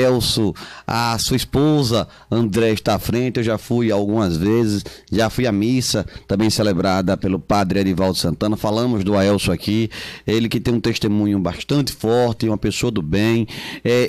Elcio, a sua esposa André está à frente. Eu já fui algumas vezes, já fui à missa também celebrada pelo padre Edivaldo Santana. Falamos do Aelcio aqui, ele que tem um testemunho bastante forte, uma pessoa do bem,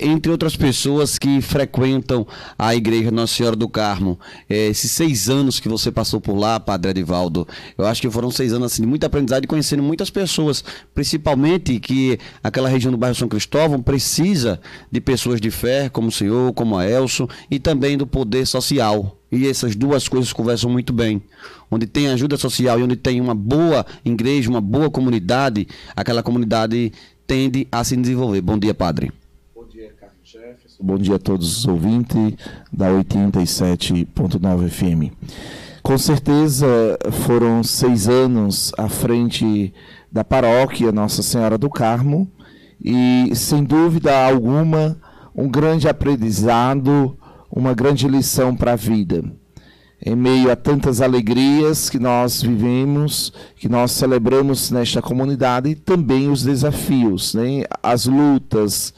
entre outras pessoas que frequentam a igreja Nossa Senhora do Carmo. Esses 6 anos que você passou por lá, padre Edivaldo, eu acho que foram 6 anos assim, de muita aprendizagem, conhecendo muitas pessoas, principalmente que aquela região do bairro São Cristóvão precisa de pessoas de fé, como o senhor, como a Elcio, e também do poder social. E essas duas coisas conversam muito bem. Onde tem ajuda social e onde tem uma boa igreja, uma boa comunidade, aquela comunidade tende a se desenvolver. Bom dia, padre. Bom dia, Carlos Jefferson. Bom dia a todos os ouvintes da 87.9 FM. Com certeza foram 6 anos à frente da paróquia Nossa Senhora do Carmo e, sem dúvida alguma, um grande aprendizado, uma grande lição para a vida. Em meio a tantas alegrias que nós vivemos, que nós celebramos nesta comunidade, e também os desafios, né? As lutas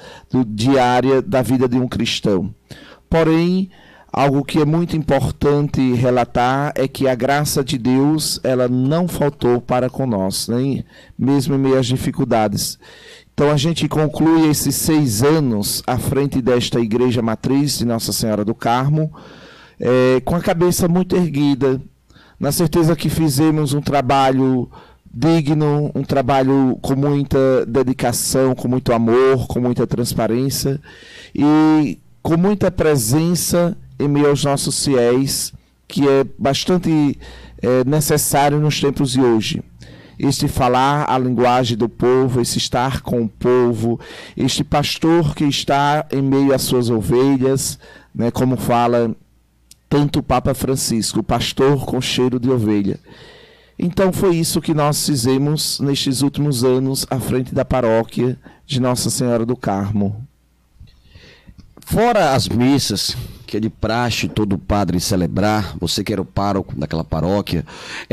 diárias da vida de um cristão. Porém, algo que é muito importante relatar é que a graça de Deus, ela não faltou para com nós, né? Mesmo em meio às dificuldades. Então a gente conclui esses 6 anos à frente desta igreja matriz de Nossa Senhora do Carmo, com a cabeça muito erguida, na certeza que fizemos um trabalho digno, um trabalho com muita dedicação, com muito amor, com muita transparência e com muita presença em meio aos nossos fiéis, que é bastante necessário nos tempos de hoje. Este falar a linguagem do povo, esse estar com o povo, este pastor que está em meio às suas ovelhas, né, como fala tanto o Papa Francisco, o pastor com cheiro de ovelha. Então foi isso que nós fizemos nestes últimos anos à frente da paróquia de Nossa Senhora do Carmo. Fora as missas, que é de praxe todo padre celebrar, você que era o pároco daquela paróquia,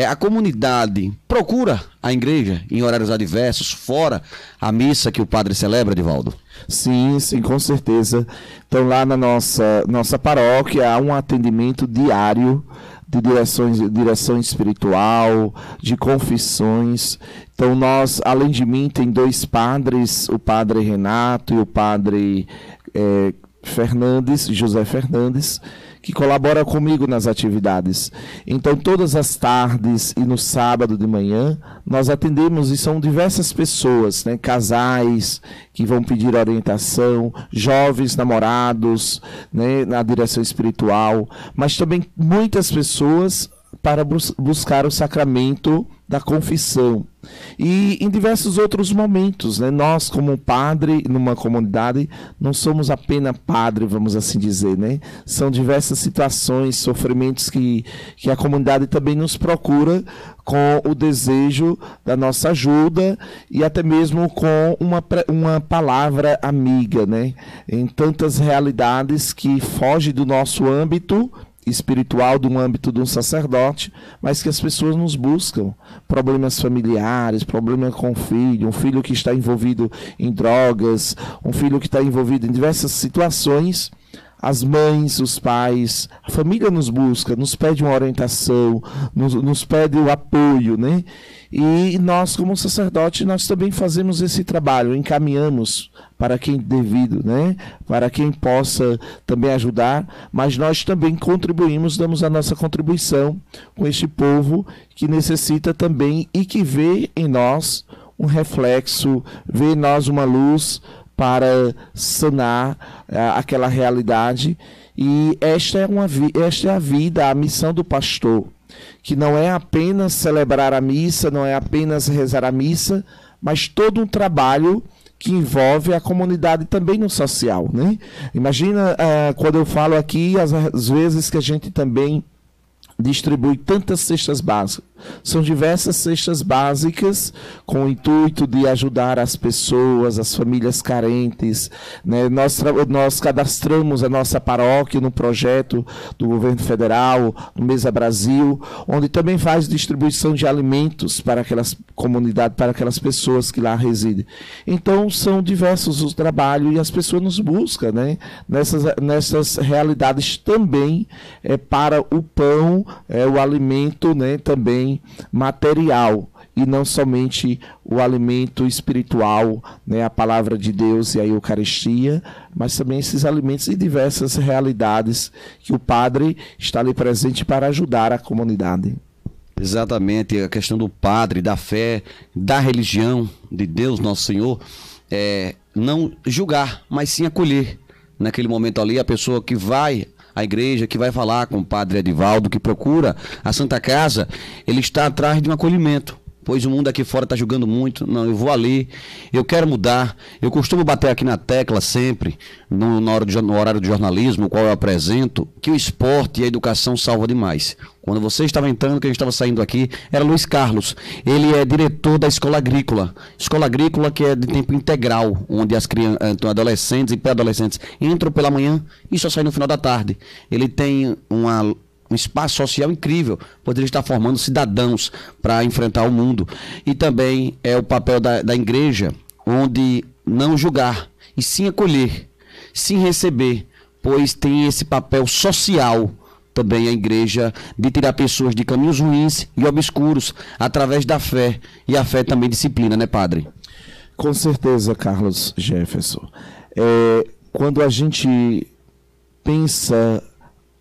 a comunidade procura a igreja em horários adversos, fora a missa que o padre celebra, Edivaldo? Sim, sim, com certeza. Então lá na nossa paróquia há um atendimento diário de direção espiritual, de confissões. Então nós, além de mim, tem 2 padres, o padre Renato e o padre José Fernandes, que colabora comigo nas atividades. Então, todas as tardes e no sábado de manhã, nós atendemos, e são diversas pessoas, né? Casais que vão pedir orientação, jovens namorados, né? Na direção espiritual, mas também muitas pessoas para buscar o sacramento da confissão. E em diversos outros momentos, né? Nós, como padre, numa comunidade, não somos apenas padre, vamos assim dizer, né? São diversas situações, sofrimentos que a comunidade também nos procura com o desejo da nossa ajuda e até mesmo com uma palavra amiga, né? Em tantas realidades que fogem do nosso âmbito espiritual, do âmbito de um sacerdote, mas que as pessoas nos buscam. Problemas familiares, problemas com o filho, um filho que está envolvido em drogas, um filho que está envolvido em diversas situações. As mães, os pais, a família nos busca, nos pede uma orientação, nos pede o apoio, né? E nós, como sacerdote, nós também fazemos esse trabalho, encaminhamos para quem devido, né? Para quem possa também ajudar, mas nós também contribuímos, damos a nossa contribuição com este povo que necessita também e que vê em nós um reflexo, vê em nós uma luz para sanar aquela realidade. E esta é a vida, a missão do pastor, que não é apenas celebrar a missa, não é apenas rezar a missa, mas todo um trabalho que envolve a comunidade também no social, né? Imagina quando eu falo aqui, às vezes que a gente também distribui tantas cestas básicas. São diversas cestas básicas com o intuito de ajudar as pessoas, as famílias carentes, né? Nós cadastramos a nossa paróquia no projeto do governo federal, no Mesa Brasil, onde também faz distribuição de alimentos para aquelas comunidades, para aquelas pessoas que lá residem. Então, são diversos os trabalhos e as pessoas nos buscam, né? Nessas realidades também para o pão, o alimento, né? Também material, e não somente o alimento espiritual, né? A palavra de Deus e a Eucaristia, mas também esses alimentos e diversas realidades que o padre está ali presente para ajudar a comunidade. Exatamente, a questão do padre, da fé, da religião de Deus, nosso Senhor, não julgar, mas sim acolher. Naquele momento ali, a pessoa que vai à igreja, que vai falar com o padre Edivaldo, que procura a Santa Casa, ele está atrás de um acolhimento. Pois o mundo aqui fora está julgando muito. Não, eu vou ali, eu quero mudar. Eu costumo bater aqui na tecla sempre, no horário de jornalismo, o qual eu apresento, que o esporte e a educação salvam demais. Quando você estava entrando, que a gente estava saindo aqui, era Luiz Carlos. Ele é diretor da Escola Agrícola. Escola Agrícola que é de tempo integral, onde as crianças, adolescentes e pré-adolescentes entram pela manhã e só saem no final da tarde. Ele tem um espaço social incrível, pois ele está formando cidadãos para enfrentar o mundo. E também é o papel da igreja, onde não julgar, e sim acolher, sim receber, pois tem esse papel social também a igreja, de tirar pessoas de caminhos ruins e obscuros, através da fé, e a fé também disciplina, né, padre? Com certeza, Carlos Jefferson. Quando a gente pensa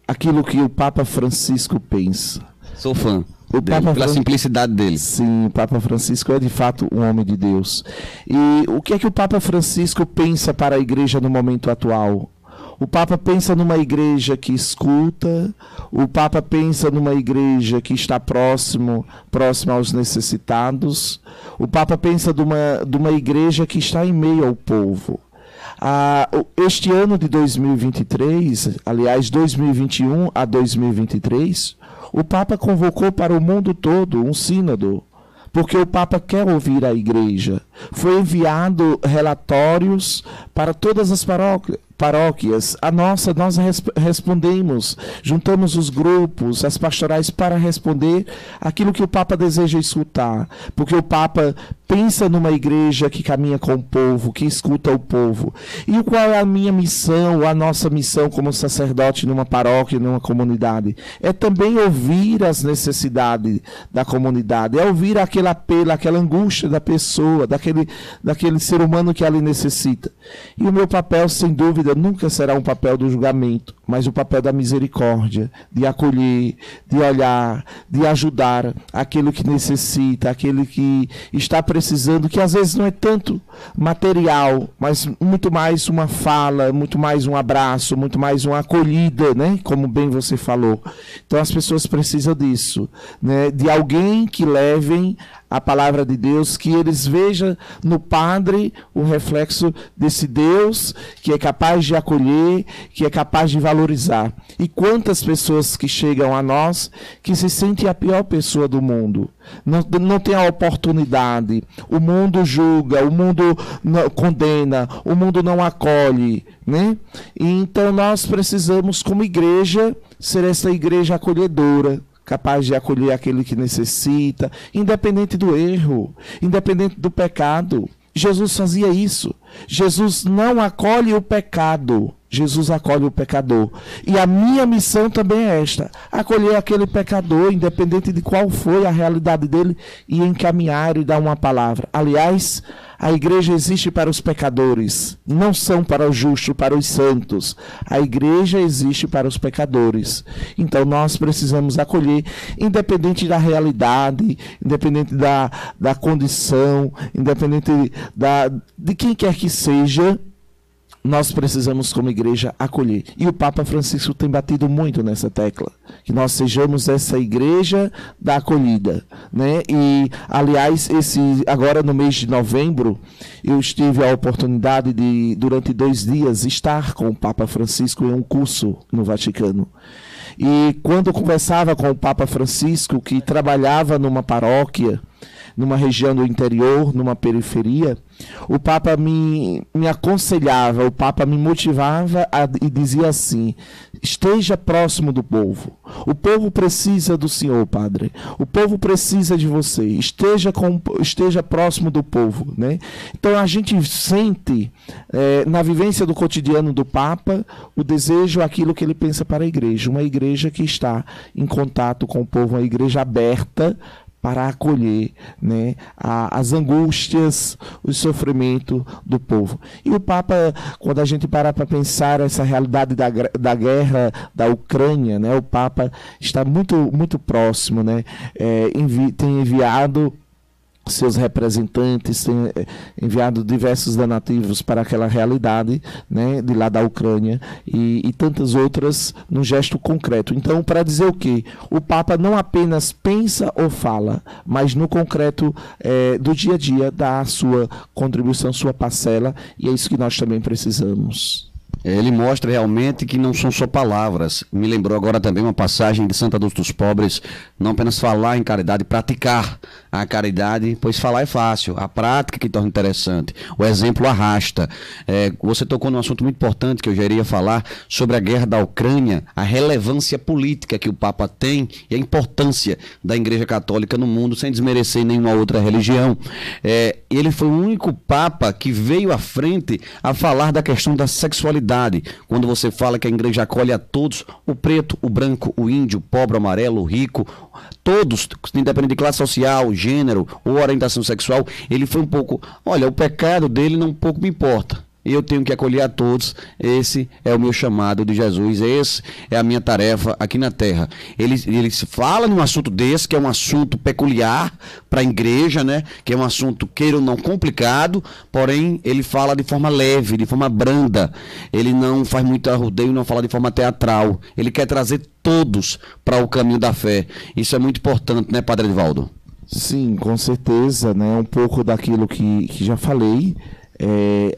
aquilo que o Papa Francisco pensa. Sou fã dele, pela simplicidade dele. Sim, o Papa Francisco é de fato um homem de Deus. E o que é que o Papa Francisco pensa para a igreja no momento atual? O Papa pensa numa igreja que escuta, o Papa pensa numa igreja que está próximo aos necessitados, o Papa pensa de uma igreja que está em meio ao povo. Este ano de 2023, aliás, 2021 a 2023, o Papa convocou para o mundo todo um sínodo, porque o Papa quer ouvir a igreja. Foi enviado relatórios para todas as paróquias. Nós respondemos, juntamos os grupos, as pastorais para responder aquilo que o Papa deseja escutar, porque o Papa pensa numa igreja que caminha com o povo, que escuta o povo. E qual é a minha missão, a nossa missão como sacerdote numa paróquia, numa comunidade? É também ouvir as necessidades da comunidade, é ouvir aquele apelo, aquela angústia da pessoa, daquele ser humano que ali necessita. E o meu papel, sem dúvida, nunca será um papel do julgamento, mas o papel da misericórdia, de acolher, de olhar, de ajudar aquele que necessita, aquele que está precisando, que às vezes não é tanto material, mas muito mais uma fala, muito mais um abraço, muito mais uma acolhida, né? Como bem você falou. Então as pessoas precisam disso, né? De alguém que levem a palavra de Deus, que eles vejam no padre o reflexo desse Deus que é capaz de acolher, que é capaz de valorizar. E quantas pessoas que chegam a nós que se sentem a pior pessoa do mundo, não tem a oportunidade, o mundo julga, o mundo condena, o mundo não acolhe, né? E então nós precisamos, como igreja, ser essa igreja acolhedora, capaz de acolher aquele que necessita, independente do erro, independente do pecado. Jesus fazia isso. Jesus não acolhe o pecado, Jesus acolhe o pecador. E a minha missão também é esta: acolher aquele pecador, independente de qual foi a realidade dele, e encaminhar e dar uma palavra. Aliás, a igreja existe para os pecadores, não são para os justos, para os santos. A igreja existe para os pecadores. Então nós precisamos acolher, independente da realidade, independente da condição, independente de quem quer que seja. nós precisamos, como igreja, acolher. E o Papa Francisco tem batido muito nessa tecla, que nós sejamos essa igreja da acolhida, né? E, aliás, agora no mês de novembro, eu tive a oportunidade de, durante 2 dias, estar com o Papa Francisco em um curso no Vaticano. E quando eu conversava com o Papa Francisco, que trabalhava numa paróquia, numa região do interior, numa periferia, o Papa me aconselhava, o Papa me motivava e dizia assim: esteja próximo do povo. O povo precisa do Senhor, Padre. O povo precisa de você. Esteja próximo do povo, né? Então a gente sente na vivência do cotidiano do Papa o desejo, aquilo que ele pensa para a igreja. Uma igreja que está em contato com o povo, uma igreja aberta para acolher, né, as angústias, o sofrimento do povo. E o Papa, quando a gente para pensar essa realidade da guerra da Ucrânia, né, o Papa está muito, muito próximo, né, tem enviado seus representantes, têm enviado diversos donativos para aquela realidade, né, de lá da Ucrânia e tantas outras num gesto concreto. Então, para dizer o quê? O Papa não apenas pensa ou fala, mas no concreto do dia a dia dá a sua contribuição, sua parcela, e é isso que nós também precisamos. Ele mostra realmente que não são só palavras. Me lembrou agora também uma passagem de Santa Dulce dos Pobres: não apenas falar em caridade, praticar a caridade, pois falar é fácil, a prática que torna interessante, o exemplo arrasta. Você tocou num assunto muito importante que eu já iria falar sobre a guerra da Ucrânia, a relevância política que o Papa tem e a importância da Igreja Católica no mundo, sem desmerecer nenhuma outra religião. Ele foi o único Papa que veio à frente a falar da questão da sexualidade. Quando você fala que a igreja acolhe a todos, o preto, o branco, o índio, o pobre, o amarelo, o rico, todos, independente de classe social, gênero ou orientação sexual, ele foi um pouco, olha, o pecado dele não um pouco me importa. Eu tenho que acolher a todos. Esse é o meu chamado de Jesus. Esse é a minha tarefa aqui na terra. Ele fala num assunto desse, que é um assunto peculiar para a igreja, né? Que é um assunto, queira ou não, complicado, porém ele fala de forma leve, de forma branda. Ele não faz muito arrudeio, não fala de forma teatral. Ele quer trazer todos para o caminho da fé. Isso é muito importante, né, Padre Edivaldo? Sim, com certeza, né? Um pouco daquilo que já falei.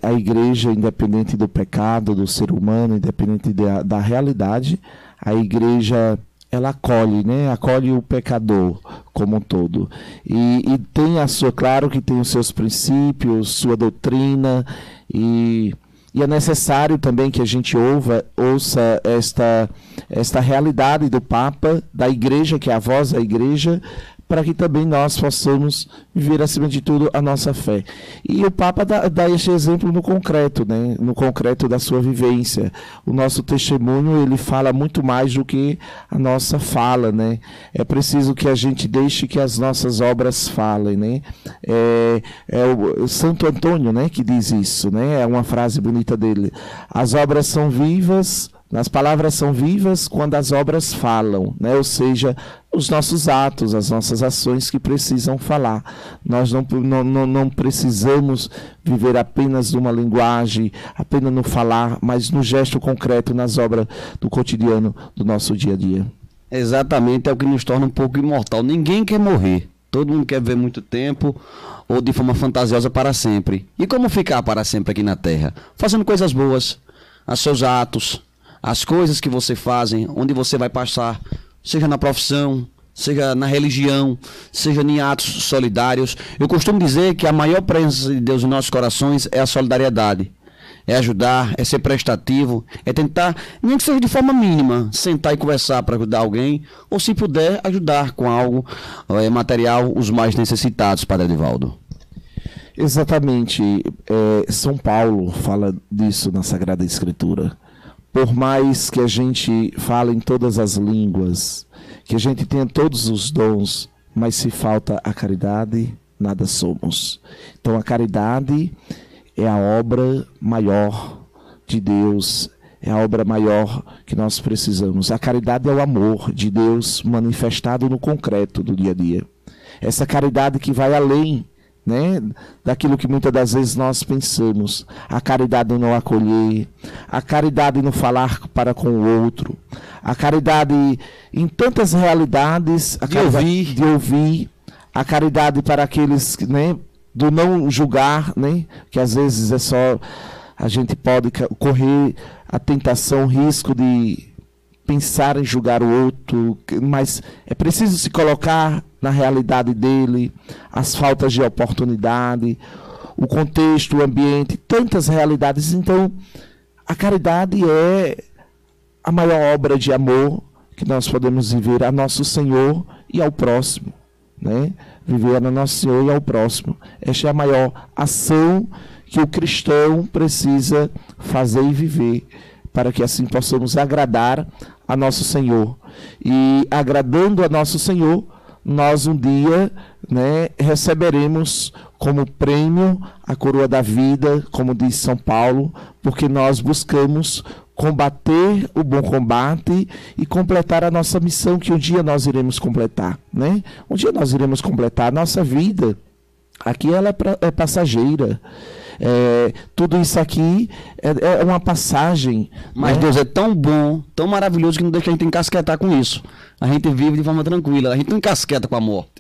A igreja, independente do pecado do ser humano, independente da realidade, a igreja, ela acolhe, né? Acolhe o pecador como um todo. E tem claro que tem os seus princípios, sua doutrina, e é necessário também que a gente ouça esta realidade do Papa, da igreja, que é a voz da igreja, para que também nós possamos viver, acima de tudo, a nossa fé. E o Papa dá este exemplo no concreto, né? No concreto da sua vivência. O nosso testemunho, ele fala muito mais do que a nossa fala, né? É preciso que a gente deixe que as nossas obras falem, né? É o Santo Antônio, né, que diz isso, né? É uma frase bonita dele. As obras são vivas, as palavras são vivas quando as obras falam, né? Ou seja, os nossos atos, as nossas ações que precisam falar. Nós não precisamos viver apenas numa linguagem, apenas no falar, mas no gesto concreto, nas obras do cotidiano do nosso dia a dia. Exatamente, é o que nos torna um pouco imortal. Ninguém quer morrer. Todo mundo quer viver muito tempo ou de forma fantasiosa para sempre. E como ficar para sempre aqui na Terra? Fazendo coisas boas, os seus atos, as coisas que você fazem, onde você vai passar, seja na profissão, seja na religião, seja em atos solidários. Eu costumo dizer que a maior presença de Deus em nossos corações é a solidariedade. É ajudar, é ser prestativo, é tentar, nem que seja de forma mínima, sentar e conversar para ajudar alguém, ou se puder, ajudar com algo material os mais necessitados, Padre Edivaldo. Exatamente. São Paulo fala disso na Sagrada Escritura. Por mais que a gente fale em todas as línguas, que a gente tenha todos os dons, mas se falta a caridade, nada somos. Então a caridade é a obra maior de Deus, é a obra maior que nós precisamos. A caridade é o amor de Deus manifestado no concreto do dia a dia. Essa caridade que vai além né, daquilo que muitas das vezes nós pensamos. A caridade no não acolher, a caridade no falar para com o outro, a caridade em tantas realidades, a caridade de ouvir, a caridade para aqueles, né, do não julgar, né, que às vezes é só a gente pode correr a tentação, o risco de pensar em julgar o outro, mas é preciso se colocar na realidade dele, as faltas de oportunidade, o contexto, o ambiente, tantas realidades. Então, a caridade é a maior obra de amor que nós podemos viver a nosso Senhor e ao próximo, né? Viver a nosso Senhor e ao próximo. Esta é a maior ação que o cristão precisa fazer e viver, para que assim possamos agradar a nosso Senhor. E agradando a nosso Senhor, nós um dia, né, receberemos como prêmio a coroa da vida, como diz São Paulo, porque nós buscamos combater o bom combate e completar a nossa missão, que um dia nós iremos completar, né? Um dia nós iremos completar a nossa vida. Aqui ela é passageira. Tudo isso aqui é uma passagem. Mas, né? Deus é tão bom, tão maravilhoso, que não deixa a gente encasquetar com isso. A gente vive de forma tranquila, a gente não encasqueta com a morte.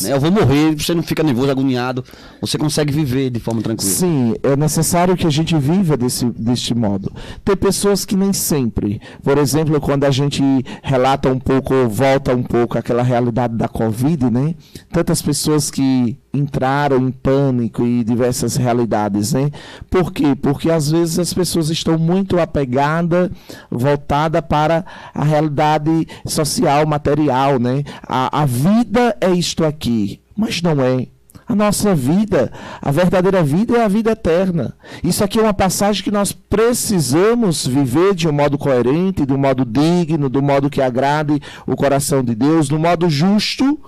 Eu vou morrer, você não fica nervoso, agoniado, você consegue viver de forma tranquila. Sim, é necessário que a gente viva deste modo. Tem pessoas que nem sempre, por exemplo, quando a gente relata um pouco, ou volta um pouco àquela realidade da Covid, né? Tantas pessoas que entraram em pânico e diversas realidades, né? Por quê? Porque às vezes as pessoas estão muito apegadas, voltadas para a realidade social, material, né? A vida é isto aqui, mas não é. A nossa vida, a verdadeira vida é a vida eterna. Isso aqui é uma passagem que nós precisamos viver de um modo coerente, de um modo digno, do modo que agrade o coração de Deus, do modo justo,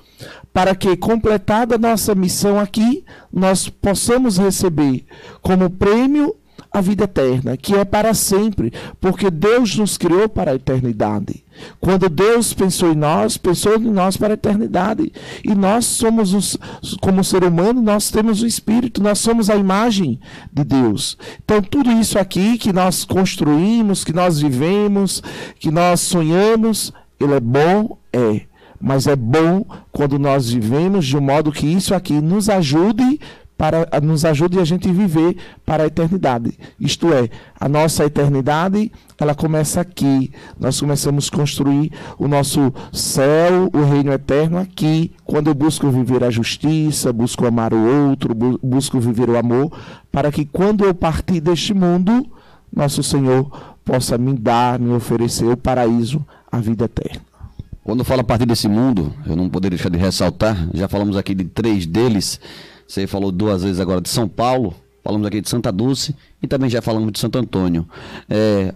para que, completada a nossa missão aqui, nós possamos receber como prêmio a vida eterna, que é para sempre, porque Deus nos criou para a eternidade. Quando Deus pensou em nós para a eternidade. E nós somos, como ser humano, nós temos o Espírito, nós somos a imagem de Deus. Então, tudo isso aqui que nós construímos, que nós vivemos, que nós sonhamos, ele é bom, mas é bom quando nós vivemos de um modo que isso aqui nos ajude a gente viver para a eternidade. Isto é, a nossa eternidade, ela começa aqui. Nós começamos a construir o nosso céu, o reino eterno aqui, quando eu busco viver a justiça, busco amar o outro, busco viver o amor, para que quando eu partir deste mundo, nosso Senhor possa me oferecer o paraíso, a vida eterna. Quando eu falo a partir desse mundo, eu não poderia deixar de ressaltar, já falamos aqui de 3 deles, você falou 2 vezes agora de São Paulo, falamos aqui de Santa Dulce e também já falamos de Santo Antônio.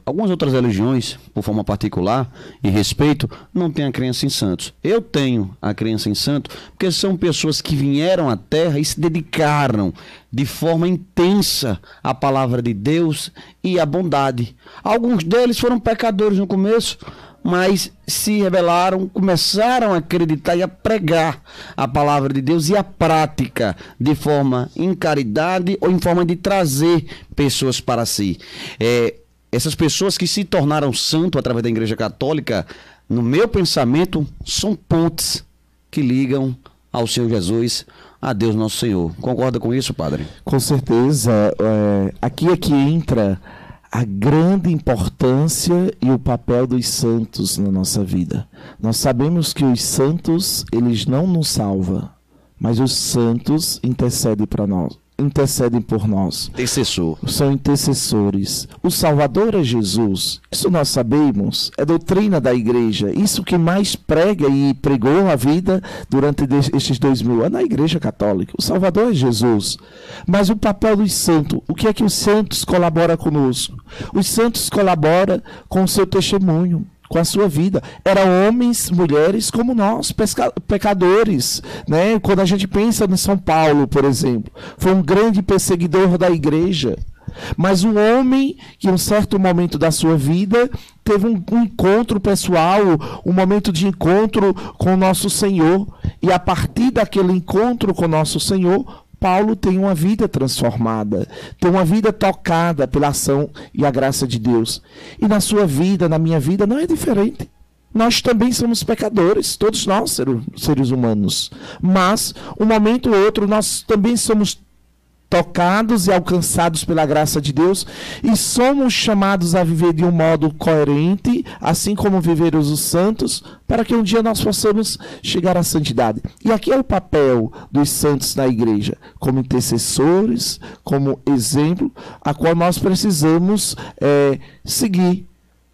Algumas outras religiões, por forma particular e respeito, não têm a crença em santos. Eu tenho a crença em santo porque são pessoas que vieram à Terra e se dedicaram de forma intensa à palavra de Deus e à bondade. Alguns deles foram pecadores no começo, mas se rebelaram, começaram a acreditar e a pregar a palavra de Deus e a prática de forma em caridade ou em forma de trazer pessoas para si. Essas pessoas que se tornaram santos através da Igreja Católica, no meu pensamento, são pontes que ligam ao Senhor Jesus, a Deus nosso Senhor. Concorda com isso, padre? Com certeza. Aqui é que entra a grande importância e o papel dos santos na nossa vida. Nós sabemos que os santos, eles não nos salvam, mas os santos intercedem por nós. Intercessor. São intercessores. O Salvador é Jesus. Isso nós sabemos. É doutrina da igreja. Isso que mais prega e pregou a vida durante estes 2000 anos, a Igreja Católica. O Salvador é Jesus. Mas o papel dos santos, o que é que os santos colaboram conosco? Os santos colaboram com o seu testemunho, com a sua vida. Eram homens, mulheres como nós, pecadores, né? Quando a gente pensa em São Paulo, por exemplo, foi um grande perseguidor da igreja, mas um homem que em um certo momento da sua vida teve um encontro pessoal, um momento de encontro com o nosso Senhor, e a partir daquele encontro com o nosso Senhor, Paulo tem uma vida transformada, tem uma vida tocada pela ação e a graça de Deus. E na sua vida, na minha vida, não é diferente. Nós também somos pecadores, todos nós, seres humanos. Mas, um momento ou outro, nós também somos tocados e alcançados pela graça de Deus e somos chamados a viver de um modo coerente, assim como viveram os santos, para que um dia nós possamos chegar à santidade. E aqui é o papel dos santos na igreja, como intercessores, como exemplo, a qual nós precisamos seguir.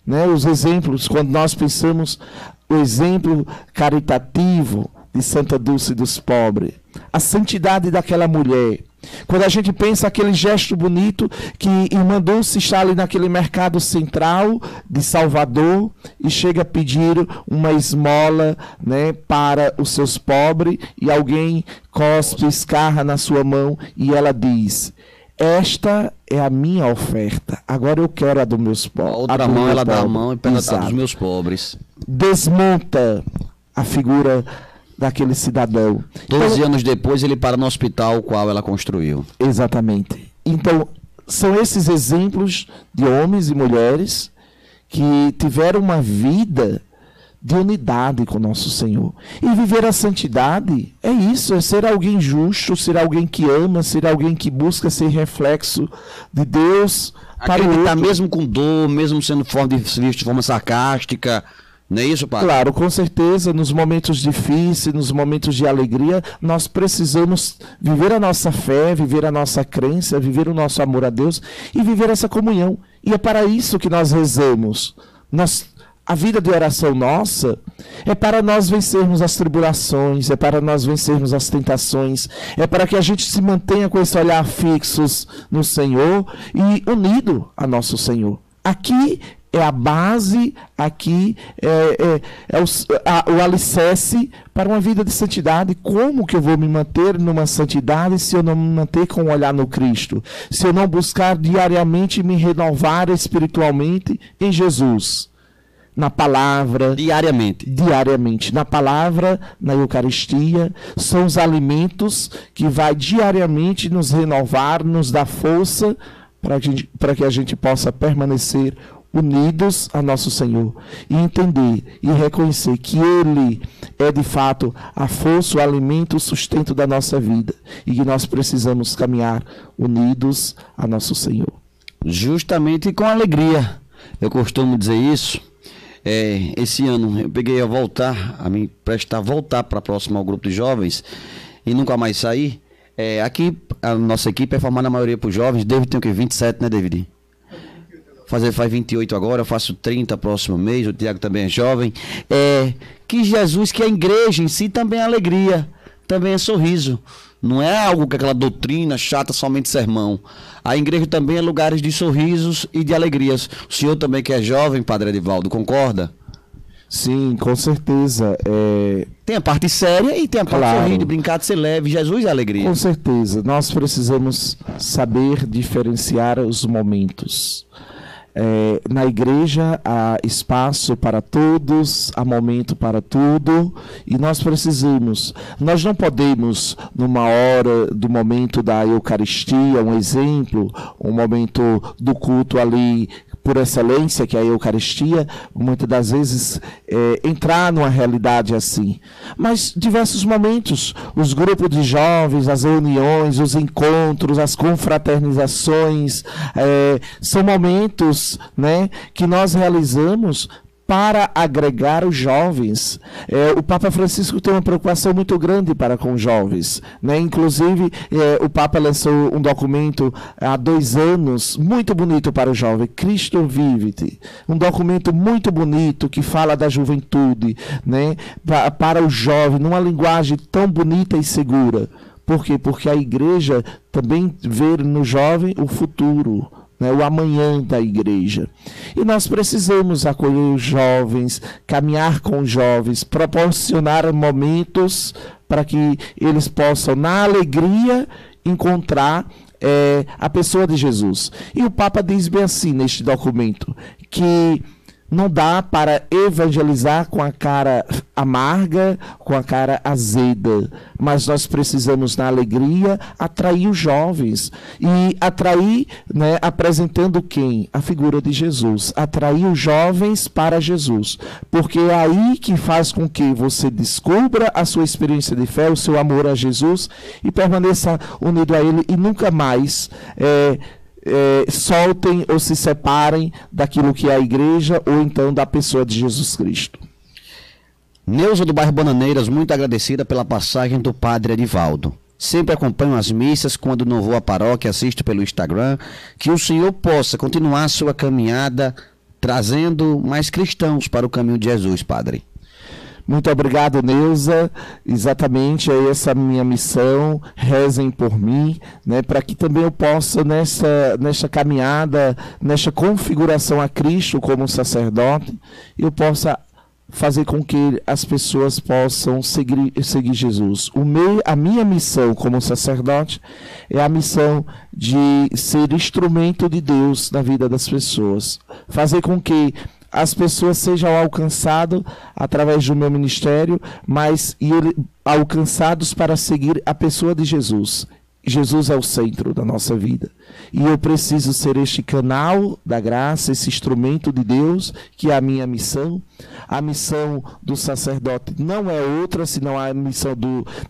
Né? Os exemplos, quando nós pensamos o exemplo caritativo de Santa Dulce dos Pobres, a santidade daquela mulher. Quando a gente pensa aquele gesto bonito que Irmã Dulce está ali naquele mercado central de Salvador e chega a pedir uma esmola, né, para os seus pobres e alguém cospe, escarra na sua mão e ela diz: esta é a minha oferta, agora eu quero a dos meus pobres. A outra mão ela dá a mão e pega a dos meus pobres. Desmonta a figura daquele cidadão. 12 anos depois ele para no hospital o qual ela construiu. Exatamente. Então, são esses exemplos de homens e mulheres que tiveram uma vida de unidade com nosso Senhor. E viver a santidade é isso, é ser alguém justo, ser alguém que ama, ser alguém que busca ser reflexo de Deus para o outro. Mesmo com dor, mesmo sendo visto de forma sarcástica. Não é isso, padre? Claro, com certeza, nos momentos difíceis, nos momentos de alegria, nós precisamos viver a nossa fé, viver a nossa crença, viver o nosso amor a Deus e viver essa comunhão. E é para isso que nós rezamos. A vida de oração nossa é para nós vencermos as tribulações, é para nós vencermos as tentações, é para que a gente se mantenha com esse olhar fixos no Senhor e unido a nosso Senhor. Aqui é a base, aqui o alicerce para uma vida de santidade. Como que eu vou me manter numa santidade se eu não me manter com o olhar no Cristo? Se eu não buscar diariamente me renovar espiritualmente em Jesus? Na palavra. Diariamente. Na palavra, na Eucaristia, são os alimentos que vai diariamente nos renovar, nos dar força para que a gente possa permanecer unidos a nosso Senhor e entender e reconhecer que Ele é de fato a força, o alimento, o sustento da nossa vida e que nós precisamos caminhar unidos a nosso Senhor. Justamente com alegria. Eu costumo dizer isso. Esse ano eu peguei a me prestar a voltar para próximo ao grupo de jovens e nunca mais sair. Aqui a nossa equipe é formada na maioria por jovens. David tem o quê? 27, né, David? Faz 28 agora, eu faço 30 próximo mês, o Tiago também é jovem. Que Jesus, que a igreja em si também é alegria, também é sorriso. Não é algo que aquela doutrina chata, somente sermão. A igreja também é lugares de sorrisos e de alegrias. O senhor também que é jovem, Padre Edivaldo, concorda? Sim, com certeza. Tem a parte séria e tem a parte de sorrir, de brincar, de ser leve. Jesus é alegria. Com certeza. Nós precisamos saber diferenciar os momentos. Na igreja há espaço para todos, há momento para tudo e nós não podemos numa hora do momento da Eucaristia, um exemplo, um momento do culto ali por excelência, que é a Eucaristia, muitas das vezes entrar numa realidade assim. Mas diversos momentos, os grupos de jovens, as reuniões, os encontros, as confraternizações, são momentos, né, que nós realizamos para agregar os jovens. O Papa Francisco tem uma preocupação muito grande para com os jovens, né? Inclusive, o Papa lançou um documento há 2 anos, muito bonito para o jovem, Cristo Vivit. Um documento muito bonito que fala da juventude, né? Para o jovem, numa linguagem tão bonita e segura. Por quê? Porque a igreja também vê no jovem o futuro, né, o amanhã da igreja. E nós precisamos acolher os jovens, caminhar com os jovens, proporcionar momentos para que eles possam, na alegria, encontrar a pessoa de Jesus. E o Papa diz bem assim neste documento, que Não dá para evangelizar com a cara amarga, com a cara azeda, mas nós precisamos, na alegria, atrair os jovens. E atrair, né, apresentando quem? A figura de Jesus. Atrair os jovens para Jesus. Porque é aí que faz com que você descubra a sua experiência de fé, o seu amor a Jesus, e permaneça unido a Ele e nunca mais soltem ou se separem daquilo que é a igreja ou então da pessoa de Jesus Cristo. Neuza do bairro Bananeiras, muito agradecida pela passagem do padre Edivaldo. Sempre acompanho as missas, quando não vou à paróquia, assisto pelo Instagram. Que o Senhor possa continuar a sua caminhada, trazendo mais cristãos para o caminho de Jesus, padre. Muito obrigado, Neuza. Exatamente, é essa a minha missão. Rezem por mim, né, para que também eu possa, nessa caminhada, nessa configuração a Cristo como sacerdote, eu possa fazer com que as pessoas possam seguir Jesus. A minha missão como sacerdote é a missão de ser instrumento de Deus na vida das pessoas. Fazer com que as pessoas sejam alcançadas através do meu ministério, mas alcançados para seguir a pessoa de Jesus. Jesus é o centro da nossa vida. E eu preciso ser este canal da graça, esse instrumento de Deus, que é a minha missão. A missão do sacerdote não é outra, senão a missão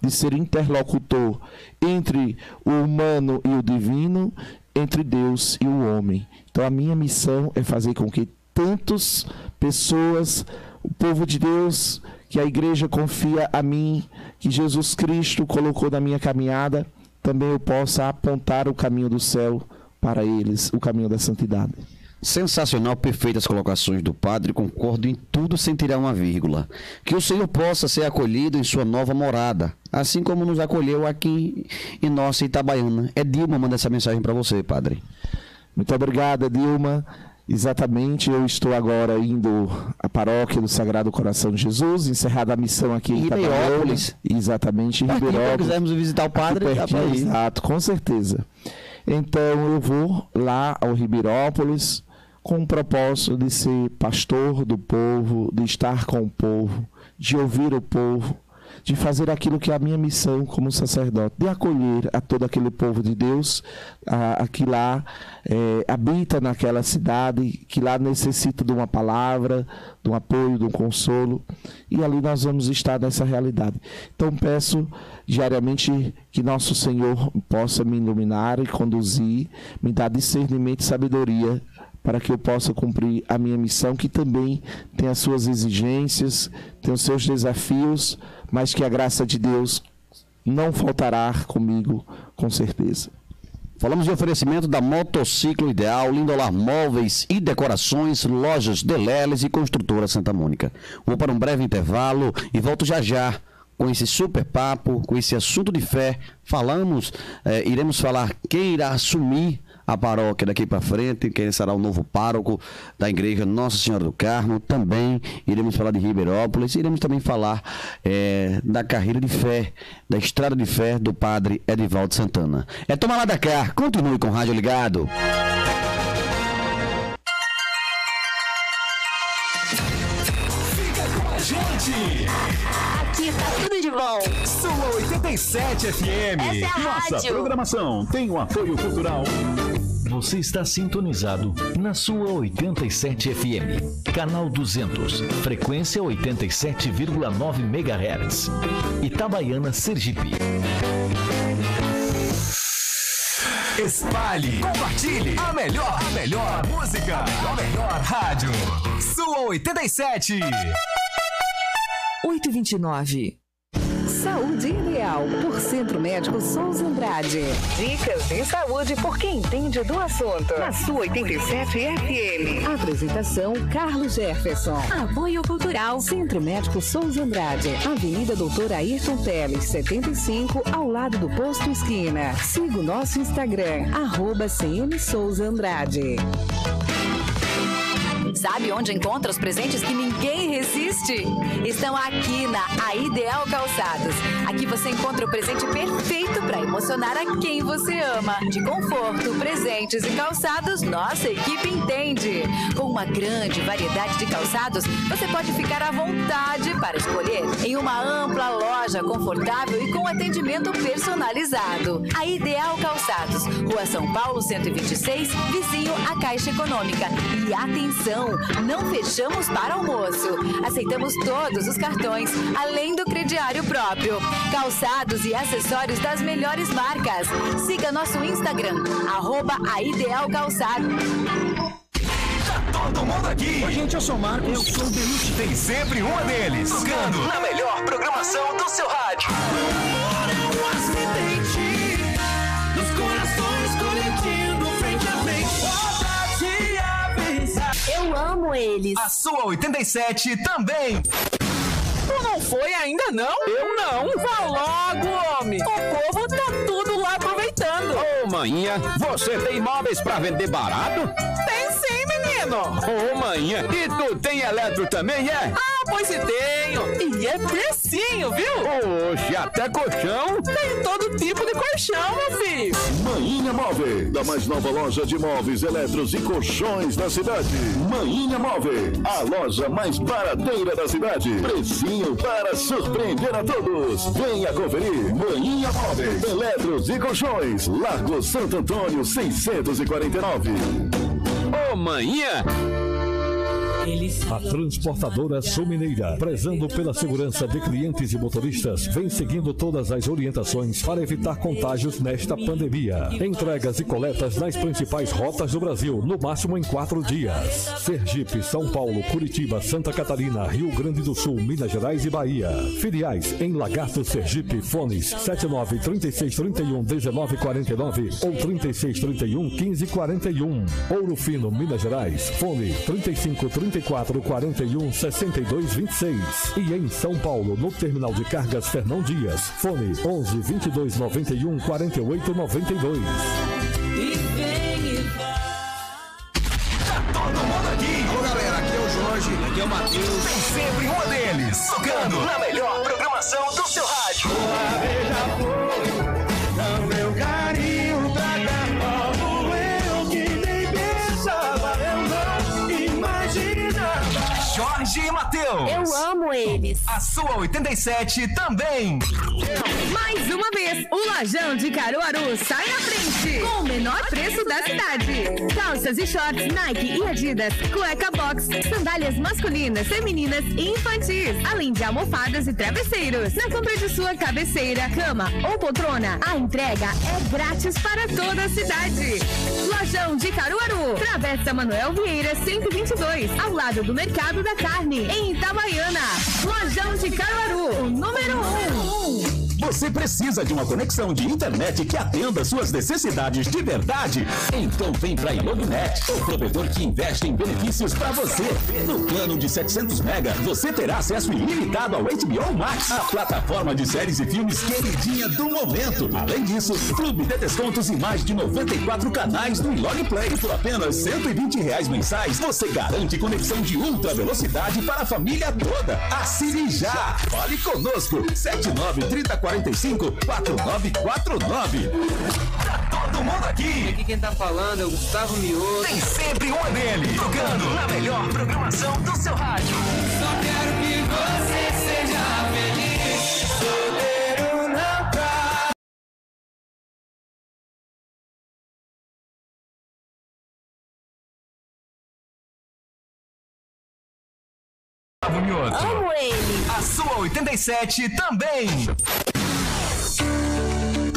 de ser interlocutor entre o humano e o divino, entre Deus e o homem. Então a minha missão é fazer com que tantas pessoas, o povo de Deus, que a igreja confia a mim, que Jesus Cristo colocou na minha caminhada, também eu possa apontar o caminho do céu para eles, o caminho da santidade. Sensacional, perfeitas colocações do padre, concordo em tudo sem tirar uma vírgula. Que o Senhor possa ser acolhido em sua nova morada, assim como nos acolheu aqui em nossa Itabaiana. É Dilma manda essa mensagem para você, padre. Muito obrigada, Dilma. Exatamente, eu estou agora indo à paróquia do Sagrado Coração de Jesus, encerrada a missão aqui em Ribeirópolis. Exatamente, em Ribeirópolis. Se quisermos visitar o padre, dá para ir. Exato, com certeza. Então eu vou lá ao Ribeirópolis com o propósito de ser pastor do povo, de estar com o povo, de ouvir o povo, de fazer aquilo que é a minha missão como sacerdote, de acolher a todo aquele povo de Deus, que lá habita naquela cidade, que lá necessita de uma palavra, de um apoio, de um consolo, e ali nós vamos estar nessa realidade. Então peço diariamente que nosso Senhor possa me iluminar e conduzir, me dar discernimento e sabedoria, para que eu possa cumprir a minha missão, que também tem as suas exigências, tem os seus desafios, mas que a graça de Deus não faltará comigo, com certeza. Falamos de oferecimento da Motociclo Ideal, Lindolar Móveis e Decorações, Lojas Deleles e Construtora Santa Mônica. Vou para um breve intervalo e volto já já com esse super papo, com esse assunto de fé. Iremos falar quem irá assumir a paróquia daqui para frente, quem será o novo pároco da igreja Nossa Senhora do Carmo. Também iremos falar de Ribeirópolis, iremos também falar da carreira de fé, da estrada de fé do padre Edivaldo Santana. Toma lá da cá, continue com o rádio ligado. Fica com a gente! Aqui tá tudo de bom. Sua 87 FM. Essa é a Nossa rádio. programação tem um apoio cultural. Você está sintonizado na sua 87 FM, canal 200, frequência 87,9 MHz. Itabaiana, Sergipe. Espalhe, compartilhe a melhor música, a melhor rádio. Sua 87. 8h29. Saúde Ideal, por Centro Médico Souza Andrade. Dicas de saúde por quem entende do assunto. Na sua 87 FM. Apresentação Carlos Jefferson. Apoio cultural. Centro Médico Souza Andrade. Avenida Doutor Ayrton Teles, 75, ao lado do Posto Esquina. Siga o nosso Instagram, @CM Souza Andrade. Sabe onde encontra os presentes que ninguém resiste? Estão aqui na A Ideal Calçados. Aqui você encontra o presente perfeito para emocionar a quem você ama. De conforto, presentes e calçados, nossa equipe entende. Com uma grande variedade de calçados, você pode ficar à vontade para escolher em uma ampla loja confortável e com atendimento personalizado. A Ideal Calçados, Rua São Paulo 126, vizinho à Caixa Econômica. E atenção, não fechamos para almoço. Aceitamos todos os cartões, além do crediário próprio. Calçados e acessórios das melhores marcas. Siga nosso Instagram, @aidealcalçado. Todo mundo aqui! Oi, gente, eu sou o Marcos. Eu sou o Denise. Tem sempre uma deles tocando na melhor programação do seu rádio. Agora é um acidente dos corações colidindo frente a frente. Só pra te avisar. Eu amo eles. A sua 87 também. Tu não foi ainda não? Eu não. Vá logo, homem. O povo tá tudo lá aproveitando. Ô, maninha, você tem imóveis pra vender barato? Tem sim, menino. Ô, maninha, e tu tem eletro também, é? Ah, pois se tenho. E é precinho, viu? Oxe, até colchão? Tem todo tipo de colchão, meu filho. Maninha Móveis, da mais nova loja de móveis, eletros e colchões da cidade. Maninha Móveis, a loja mais barateira da cidade. Precinho para surpreender a todos. Venha conferir. Maninha Móveis, eletros e colchões. Largo Santo Antônio 649. Ô, maninha! A Transportadora Sul Mineira, prezando pela segurança de clientes e motoristas, vem seguindo todas as orientações para evitar contágios nesta pandemia. Entregas e coletas nas principais rotas do Brasil, no máximo em 4 dias. Sergipe, São Paulo, Curitiba, Santa Catarina, Rio Grande do Sul, Minas Gerais e Bahia. Filiais em Lagarto, Sergipe, fones 7936311949 ou 36311541. Ouro Fino, Minas Gerais, fone 3534416226. E em São Paulo, no Terminal de Cargas Fernão Dias, fone 11-2291-4892. Tá todo mundo aqui! Ô, galera, aqui é o Jorge, aqui é o Matheus. Tem sempre uma deles tocando na melhor programação do seu rádio. Meu carinho pra cá, como eu que nem pensava, eu não imaginava. Jorge e Matheus. Eu amo eles. A sua 87 também. Mais uma vez, o Lojão de Caruaru sai na frente com o menor preço da cidade. Calças e shorts Nike e Adidas, cueca box, sandálias masculinas, femininas e infantis, além de almofadas e travesseiros. Na compra de sua cabeceira, cama ou poltrona, a entrega é grátis para toda a cidade. Lojão de Caruaru, Travessa Manuel Vieira 122, ao lado do Mercado da Carne, em Itabaiana. Lojão de Caruaru, o número 1. Você precisa de uma conexão de internet que atenda suas necessidades de verdade? Então vem pra Ilognet, o provedor que investe em benefícios pra você. No plano de 700 mega, você terá acesso ilimitado ao HBO Max, a plataforma de séries e filmes queridinha do momento. Além disso, clube de descontos em mais de 94 canais do Ilog Play. Por apenas R$120 mensais, você garante conexão de ultra velocidade para a família toda. Assine já! Fale conosco! 7930454949. Tá todo mundo aqui! Aqui quem tá falando é o Gustavo Mioto. Tem sempre uma dele tocando na melhor programação do seu rádio. Só quero que você seja feliz. Solteiro não tá. Amo ele. A sua 87 também.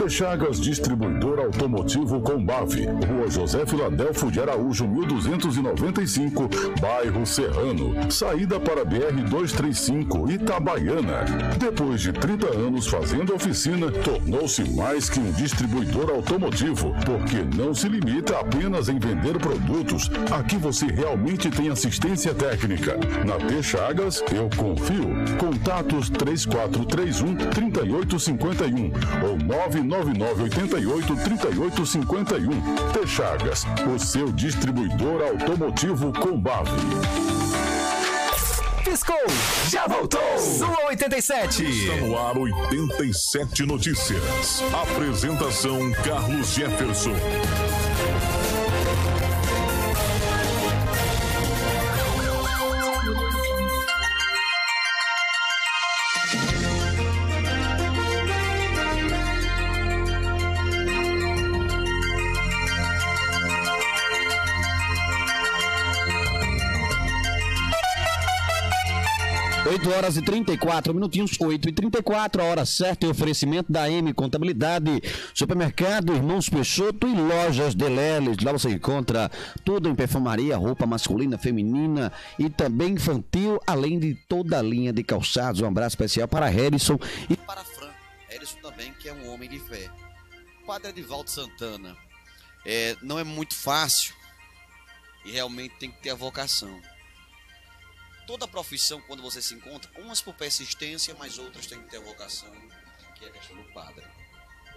Chagas Distribuidor Automotivo Combave, Rua José Filadelfo de Araújo, 1295, bairro Serrano, saída para BR-235, Itabaiana. Depois de 30 anos fazendo oficina, tornou-se mais que um distribuidor automotivo, porque não se limita apenas em vender produtos. Aqui você realmente tem assistência técnica. Na T. Chagas, eu confio. Contatos 3431-3851 ou 99 999883851. Texagas, o seu distribuidor automotivo Combave. Piscou, já voltou. Sua 87. Está no ar 87 Notícias. Apresentação Carlos Jefferson. Horas e 34 minutinhos, 8h34, a hora certa e oferecimento da M Contabilidade, Supermercado Irmãos Peixoto e Lojas Deleles. Lá você encontra tudo em perfumaria, roupa masculina, feminina e também infantil, além de toda a linha de calçados. Um abraço especial para Harrison e para Fran. Harrison também, que é um homem de fé. Padre Edivaldo Santana, não é muito fácil e realmente tem que ter a vocação. Toda profissão, quando você se encontra, umas por persistência, mas outras têm que ter a vocação, que é a questão do padre.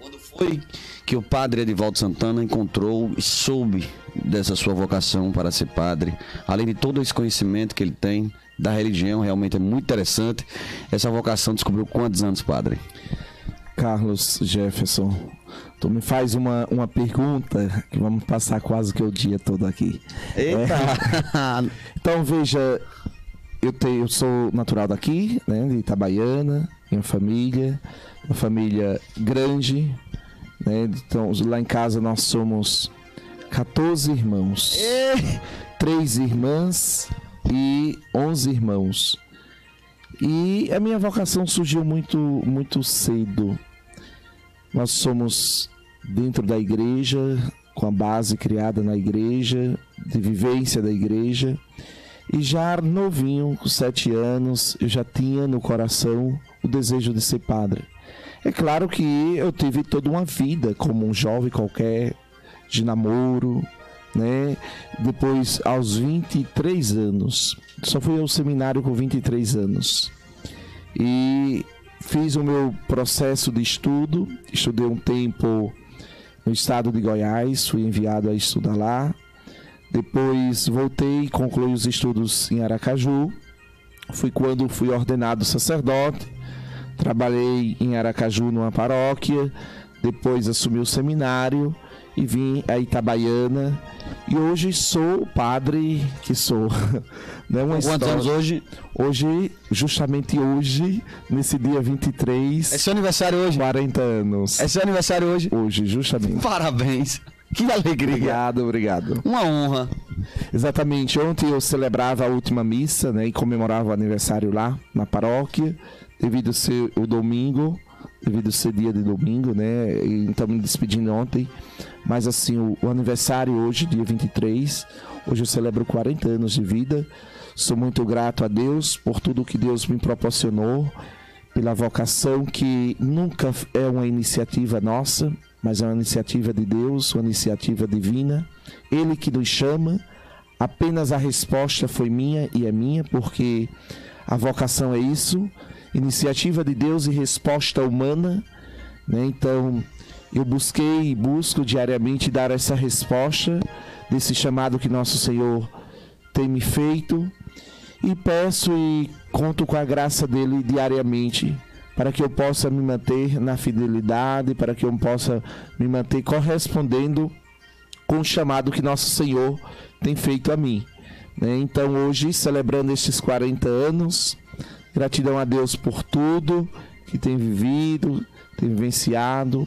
Quando foi que o padre Edivaldo Santana encontrou e soube dessa sua vocação para ser padre, além de todo esse conhecimento que ele tem da religião, realmente é muito interessante. Essa vocação descobriu quantos anos, padre? Carlos Jefferson, tu me faz uma pergunta que vamos passar quase que o dia todo aqui. Eita! Então, veja... Eu sou natural daqui, né, de Itabaiana, minha família grande, né, então lá em casa nós somos 14 irmãos, 3 irmãs e 11 irmãos. E a minha vocação surgiu muito cedo. Nós somos dentro da igreja, com a base criada na igreja, de vivência da igreja. E já novinho, com 7 anos, eu já tinha no coração o desejo de ser padre. É claro que eu tive toda uma vida como um jovem qualquer, de namoro, né? Depois, aos 23 anos, só fui ao seminário com 23 anos. E fiz o meu processo de estudo, estudei um tempo no estado de Goiás, fui enviado a estudar lá. Depois voltei e concluí os estudos em Aracaju. Foi quando fui ordenado sacerdote. Trabalhei em Aracaju numa paróquia. Depois assumi o seminário e vim a Itabaiana. E hoje sou o padre que sou. Quantos anos hoje? Hoje, justamente hoje, nesse dia 23... É seu aniversário hoje? 40 anos. É seu aniversário hoje? Hoje, justamente. Parabéns. Que alegria. Obrigado. Uma honra. Exatamente. Ontem eu celebrava a última missa, né? E comemorava o aniversário lá na paróquia, devido ser o domingo, devido ser dia de domingo, né? E então me despedindo ontem. Mas assim, o aniversário hoje, dia 23, hoje eu celebro 40 anos de vida. Sou muito grato a Deus por tudo que Deus me proporcionou, pela vocação que nunca é uma iniciativa nossa, mas é uma iniciativa de Deus, uma iniciativa divina. Ele que nos chama, apenas a resposta foi minha e é minha, porque a vocação é isso, iniciativa de Deus e resposta humana, né? Então, eu busquei e busco diariamente dar essa resposta desse chamado que nosso Senhor tem me feito, e peço e conto com a graça dele diariamente, para que eu possa me manter na fidelidade, para que eu possa me manter correspondendo com o chamado que nosso Senhor tem feito a mim, né? Então hoje, celebrando estes 40 anos, gratidão a Deus por tudo que tem vivido, tem vivenciado,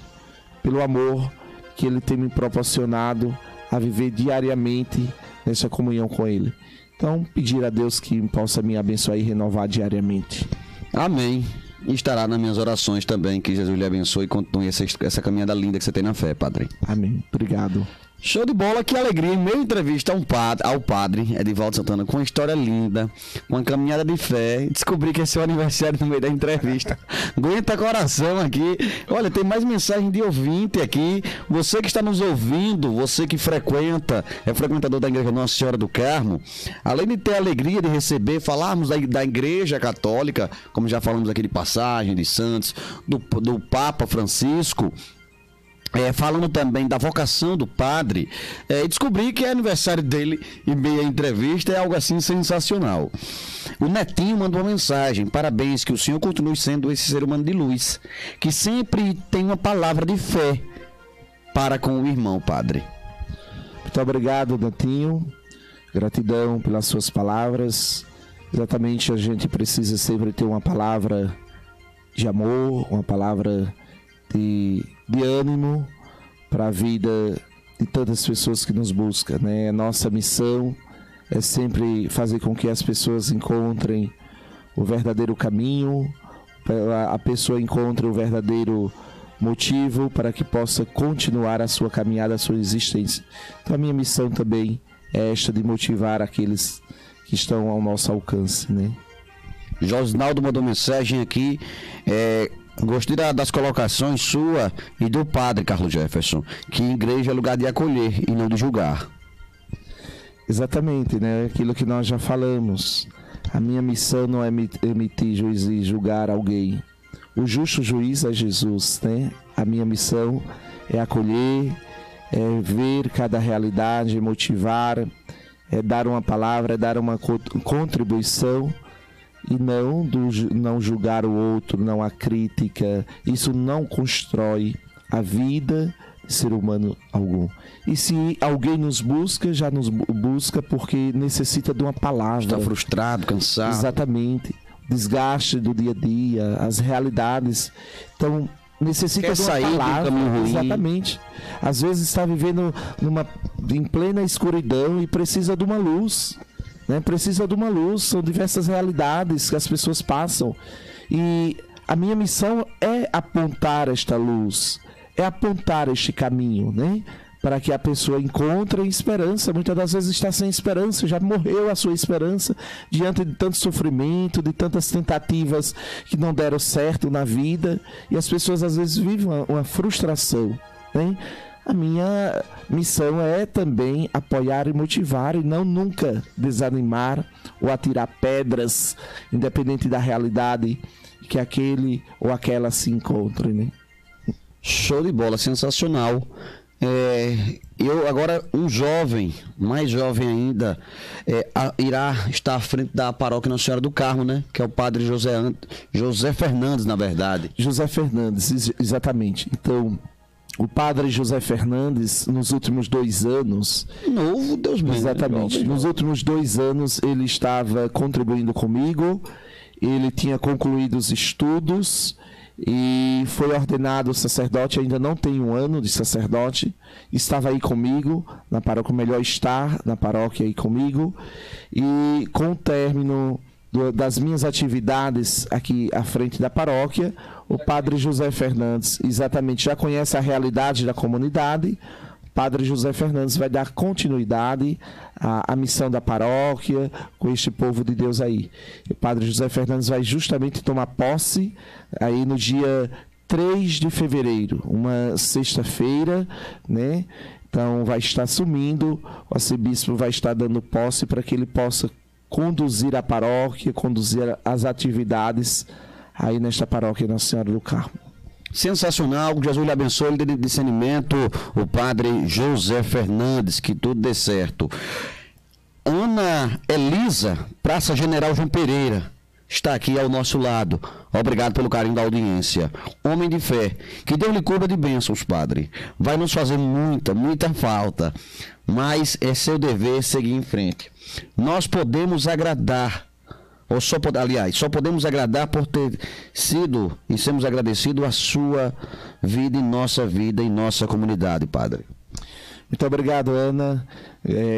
pelo amor que Ele tem me proporcionado a viver diariamente nessa comunhão com Ele. Então, pedir a Deus que possa me abençoar e renovar diariamente. Amém. E estará nas minhas orações também, que Jesus lhe abençoe e continue essa caminhada linda que você tem na fé, padre. Amém. Obrigado. Show de bola, que alegria. Em meio entrevista ao padre Edivaldo Santana, com uma história linda, uma caminhada de fé, e descobri que é seu aniversário no meio da entrevista. Aguenta coração aqui. Olha, tem mais mensagem de ouvinte aqui. Você que está nos ouvindo, você que é frequentador da Igreja Nossa Senhora do Carmo, além de ter a alegria de receber, falarmos da Igreja Católica, como já falamos aqui de passagem, de santos, do Papa Francisco, falando também da vocação do padre, descobri que é aniversário dele em meia entrevista, é algo assim sensacional. O Netinho mandou uma mensagem: parabéns, que o senhor continue sendo esse ser humano de luz, que sempre tem uma palavra de fé para com o irmão, padre. Muito obrigado, Netinho, gratidão pelas suas palavras. Exatamente, a gente precisa sempre ter uma palavra de amor, uma palavra de ânimo para a vida de tantas pessoas que nos buscam, né? Nossa missão é sempre fazer com que as pessoas encontrem o verdadeiro caminho, a pessoa encontre o verdadeiro motivo para que possa continuar a sua caminhada, a sua existência. Então a minha missão também é esta, de motivar aqueles que estão ao nosso alcance, né? Josnaldo mandou mensagem aqui, gostei das colocações sua e do padre Carlos Jefferson, que igreja é lugar de acolher e não de julgar. Exatamente, né? Aquilo que nós já falamos. A minha missão não é emitir juízo e julgar alguém. O justo juiz é Jesus, né? A minha missão é acolher, é ver cada realidade, motivar, é dar uma palavra, é dar uma contribuição, e não julgar o outro, não a crítica. Isso não constrói a vida de ser humano algum. E se alguém nos busca, já nos busca porque necessita de uma palavra. Está frustrado, cansado. Exatamente. Desgaste do dia a dia, as realidades. Então, necessita de uma palavra. Exatamente. Às vezes está vivendo em plena escuridão e precisa de uma luz. Né? Precisa de uma luz. São diversas realidades que as pessoas passam. E a minha missão é apontar esta luz, é apontar este caminho, né? Para que a pessoa encontre esperança. Muitas das vezes está sem esperança, já morreu a sua esperança diante de tanto sofrimento, de tantas tentativas que não deram certo na vida, e as pessoas às vezes vivem uma frustração, né? A minha missão é também apoiar e motivar, e não nunca desanimar ou atirar pedras, independente da realidade que aquele ou aquela se encontre, né? Show de bola, sensacional. Agora, um jovem, mais jovem ainda, irá estar à frente da paróquia Nossa Senhora do Carmo, né? Que é o padre José Fernandes, na verdade. José Fernandes, exatamente. Então, o padre José Fernandes, nos últimos 2 anos... Novo, Deus me livre. Exatamente. Nos últimos 2 anos, ele estava contribuindo comigo, ele tinha concluído os estudos e foi ordenado sacerdote. Ainda não tem 1 ano de sacerdote. Estava aí comigo na paróquia, melhor estar na paróquia aí comigo. E com o término das minhas atividades aqui à frente da paróquia, o padre José Fernandes exatamente já conhece a realidade da comunidade. O padre José Fernandes vai dar continuidade à missão da paróquia com este povo de Deus aí. E o padre José Fernandes vai justamente tomar posse aí no dia 3 de fevereiro, uma sexta-feira, né? Então vai estar assumindo, o arcebispo vai estar dando posse para que ele possa conduzir a paróquia, conduzir as atividades aí nesta paróquia Nossa Senhora do Carmo. Sensacional, que Jesus lhe abençoe, ele dê discernimento, o padre José Fernandes, que tudo dê certo. Ana Elisa, Praça General João Pereira, está aqui ao nosso lado. Obrigado pelo carinho da audiência. Homem de fé, que Deus lhe cubra de bênçãos, padre. Vai nos fazer muita falta, mas é seu dever seguir em frente. Nós podemos agradar, só podemos agradar por ter sido e sermos agradecidos a sua vida e nossa vida em nossa comunidade, padre. Muito obrigado, Ana.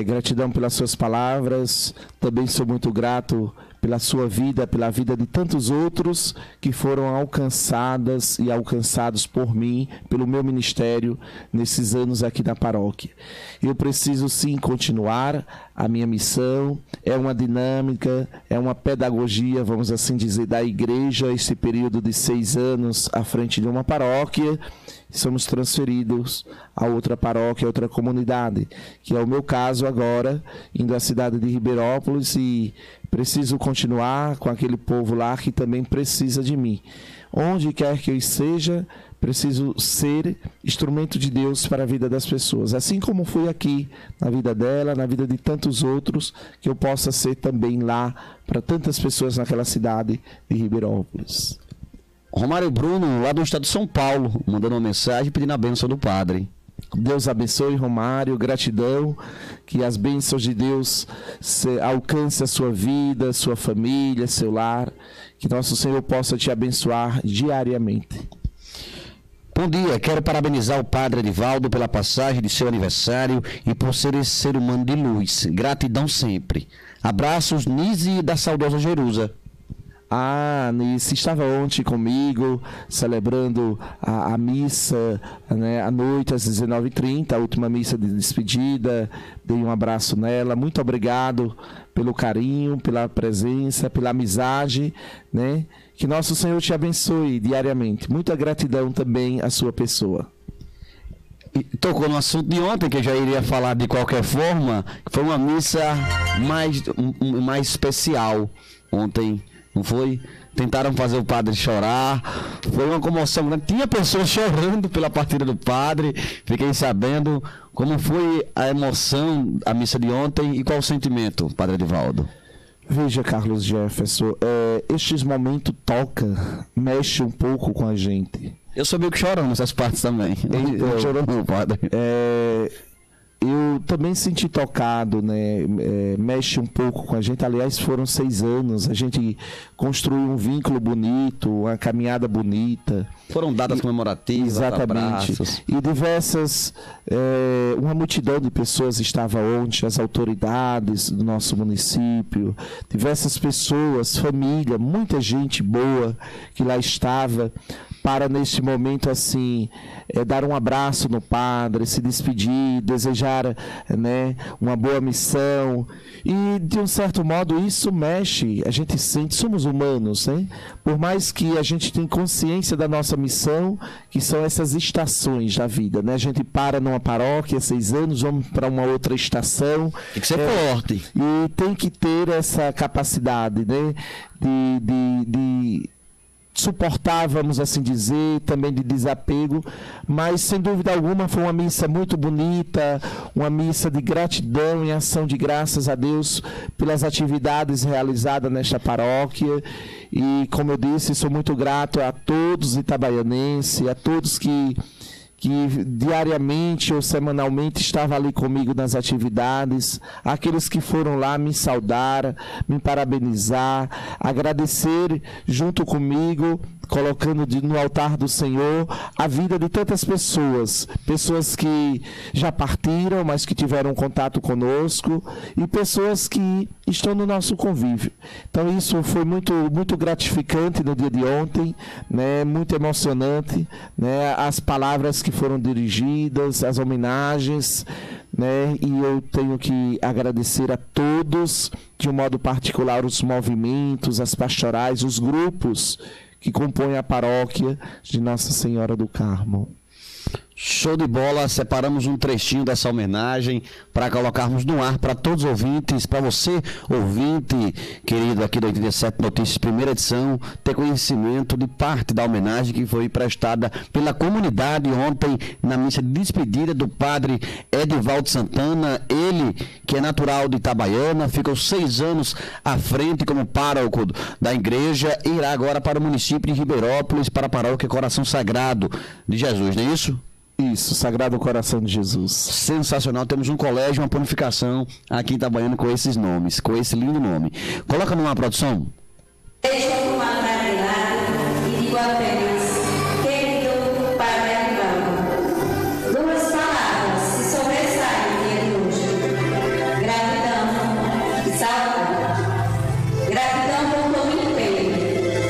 Gratidão pelas suas palavras. Também sou muito grato pela sua vida, pela vida de tantos outros que foram alcançadas e alcançados por mim, pelo meu ministério, nesses anos aqui na paróquia. Eu preciso sim continuar a minha missão, é uma dinâmica, é uma pedagogia, vamos assim dizer, da igreja, esse período de 6 anos à frente de uma paróquia. Somos transferidos a outra paróquia, a outra comunidade, que é o meu caso agora, indo à cidade de Ribeirópolis e preciso continuar com aquele povo lá que também precisa de mim. Onde quer que eu esteja, preciso ser instrumento de Deus para a vida das pessoas. Assim como fui aqui, na vida dela, na vida de tantos outros, que eu possa ser também lá para tantas pessoas naquela cidade de Ribeirópolis. Romário Bruno, lá do estado de São Paulo, mandando uma mensagem pedindo a bênção do padre. Deus abençoe, Romário, gratidão, que as bênçãos de Deus alcancem a sua vida, sua família, seu lar, que nosso Senhor possa te abençoar diariamente. Bom dia, quero parabenizar o padre Edivaldo pela passagem de seu aniversário e por ser esse ser humano de luz. Gratidão sempre. Abraços, Nise da saudosa Jerusa. Nice estava ontem comigo, celebrando a missa, né, à noite, às 19h30, a última missa de despedida. Dei um abraço nela. Muito obrigado pelo carinho, pela presença, pela amizade, né? Que nosso Senhor te abençoe diariamente. Muita gratidão também à sua pessoa. E tocou no assunto de ontem, que eu já iria falar de qualquer forma, que foi uma missa mais especial ontem. Não foi? Tentaram fazer o padre chorar, foi uma comoção grande. Tinha pessoas chorando pela partida do padre. Fiquei sabendo como foi a emoção, a missa de ontem e qual o sentimento, padre Edivaldo. Veja, Carlos Jefferson, estes momentos mexe um pouco com a gente. Eu sou meio que chorando nessas partes também. Não chorou não, padre. Eu também senti tocado, né? Mexe um pouco com a gente. Aliás, foram 6 anos. A gente construiu um vínculo bonito, uma caminhada bonita. Foram datas comemorativas, exatamente. Abraços. E diversas... uma multidão de pessoas estava ontem, as autoridades do nosso município, diversas pessoas, família, muita gente boa que lá estava, para neste momento assim, dar um abraço no padre, se despedir, desejar, né, uma boa missão. E de um certo modo isso mexe, a gente sente, somos humanos, né? Por mais que a gente tenha consciência da nossa missão, que são essas estações da vida, né? A gente para numa paróquia, 6 anos, vamos para uma outra estação. Tem que ser forte. E tem que ter essa capacidade, né? De suportar, vamos assim dizer, também de desapego, mas sem dúvida alguma foi uma missa muito bonita, uma missa de gratidão e ação de graças a Deus pelas atividades realizadas nesta paróquia. E como eu disse, sou muito grato a todos itabaianenses, a todos que diariamente ou semanalmente estavam ali comigo nas atividades, aqueles que foram lá me saudar, me parabenizar, agradecer junto comigo, colocando no altar do Senhor a vida de tantas pessoas que já partiram, mas que tiveram contato conosco, e pessoas que estão no nosso convívio. Então isso foi muito, muito gratificante no dia de ontem, né? Muito emocionante, né? As palavras que foram dirigidas, as homenagens, né? E eu tenho que agradecer a todos, de um modo particular os movimentos, as pastorais, os grupos que compõem a paróquia de Nossa Senhora do Carmo. Show de bola, separamos um trechinho dessa homenagem para colocarmos no ar para todos os ouvintes, para você, ouvinte querido aqui do 87 Notícias, primeira edição, ter conhecimento de parte da homenagem que foi prestada pela comunidade ontem na missa de despedida do padre Edivaldo Santana, ele que é natural de Itabaiana, ficou 6 anos à frente como pároco da igreja, irá agora para o município de Ribeirópolis, para a paróquia Coração Sagrado de Jesus, não é isso? Isso, Sagrado Coração de Jesus. Sensacional, temos um colégio, uma purificação aqui em Itabaiana com esses nomes, com esse lindo nome. Coloca no ar, produção. Deixa eu tomar e digo apenas, querido Padre Edivaldo, 2 palavras se sobressaem no dia de hoje: gratidão e saudade. Gratidão por todo o empenho,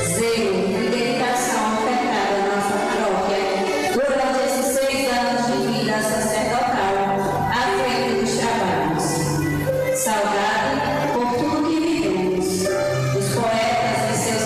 zelo e dedicação ofertada à nossa paróquia durante esses 6 anos de vida sacerdotal à frente dos trabalhos. Saudade por tudo que vivemos, dos poetas e seus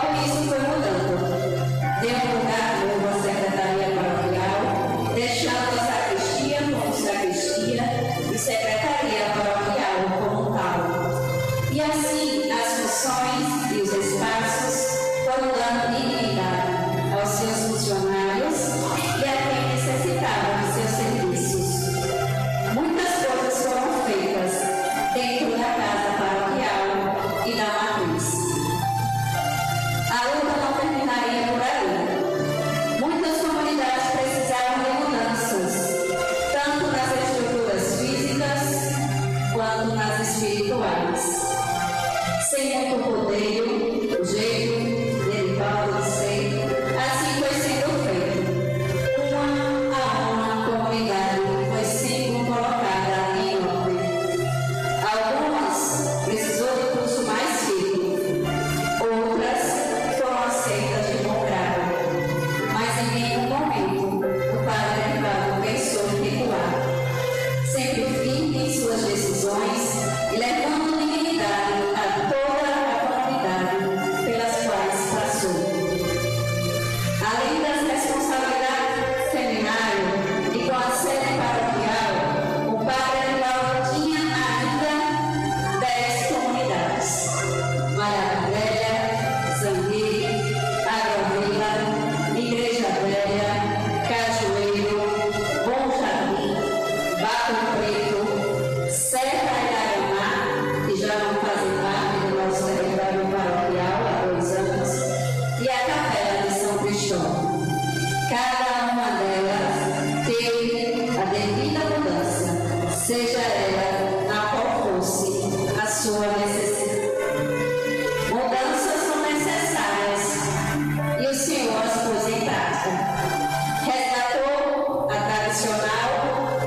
Logo isso foi mudando. Deu lugar novo à secretaria paroquial, deixando a sacristia como sacristia e secretaria paroquial como tal. E assim as funções e os espaços foram dando dignidade aos seus funcionários e a quem necessitava de seus serviços. Muitas coisas foram feitas dentro da casa paroquial e da matriz. A luta não terminaria por aí. Muitas comunidades precisavam de mudanças, tanto nas estruturas físicas quanto nas espirituais. Sem muito poder, o jeito derivado de ser, assim foi sendo feito. Uma a uma comunidade foi sendo colocada em ordem. Algumas precisou de curso mais firme, outras foram aceitas de bom grado. Mas em nenhum momento o padre Arivado pensou em recuar, sempre firme em suas decisões e levando dignidade a toda a comunidade pelas quais passou. Além das responsabilidades do seminário e com a sede paroquial, o padre Arivado tinha ainda 10 comunidades: Maravilha, Zambi, Agrovila, Igreja Velha, Cajueiro, Bom Jardim, Bato Preto, Serra Iraiamá, que já não fazem parte do nosso território paroquial há 2 anos, e a Capela de São Cristóvão. Cada uma delas teve a devida mudança, seja ela a qual fosse a sua necessidade. Mudanças são necessárias e o Senhor as pôs em prática. Resgatou a tradicional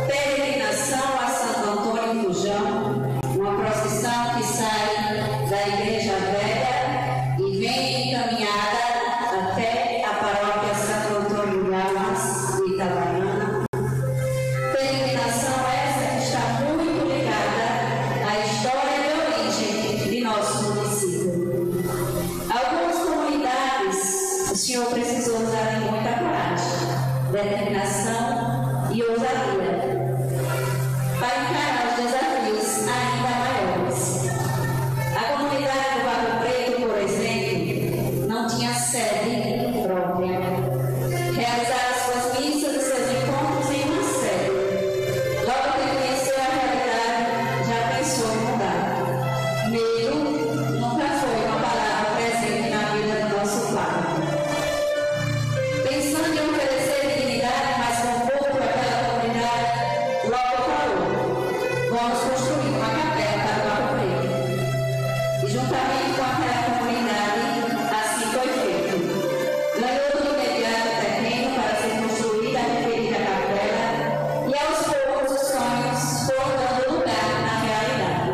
peregrinação a Santo Antônio Fujão, uma procissão que sai da Igreja Velha e vem encaminhada até a paróquia Santo Antônio Lamas de Itabaiana. Peregrinação essa que está muito ligada à história de origem de nosso município. Algumas comunidades o Senhor precisou usar de muita coragem, determinação e ousadia para encarar os desafios ainda maiores. A comunidade do Bato Preto, por exemplo, não tinha sede própria. Realizava suas missas e seus encontros em uma sede. Logo que conheceu a realidade, já pensou em mudar. Medo nunca foi uma palavra presente na vida do nosso Pai. Pensando em oferecer dignidade, mas conforto àquela comunidade, logo falou: vamos construir uma capela para o Bato Preto. E juntamente com aquela comunidade, assim foi feito. Ganhou do imediato terreno para ser construída a referida capela, e aos poucos os sonhos foram dando lugar na realidade.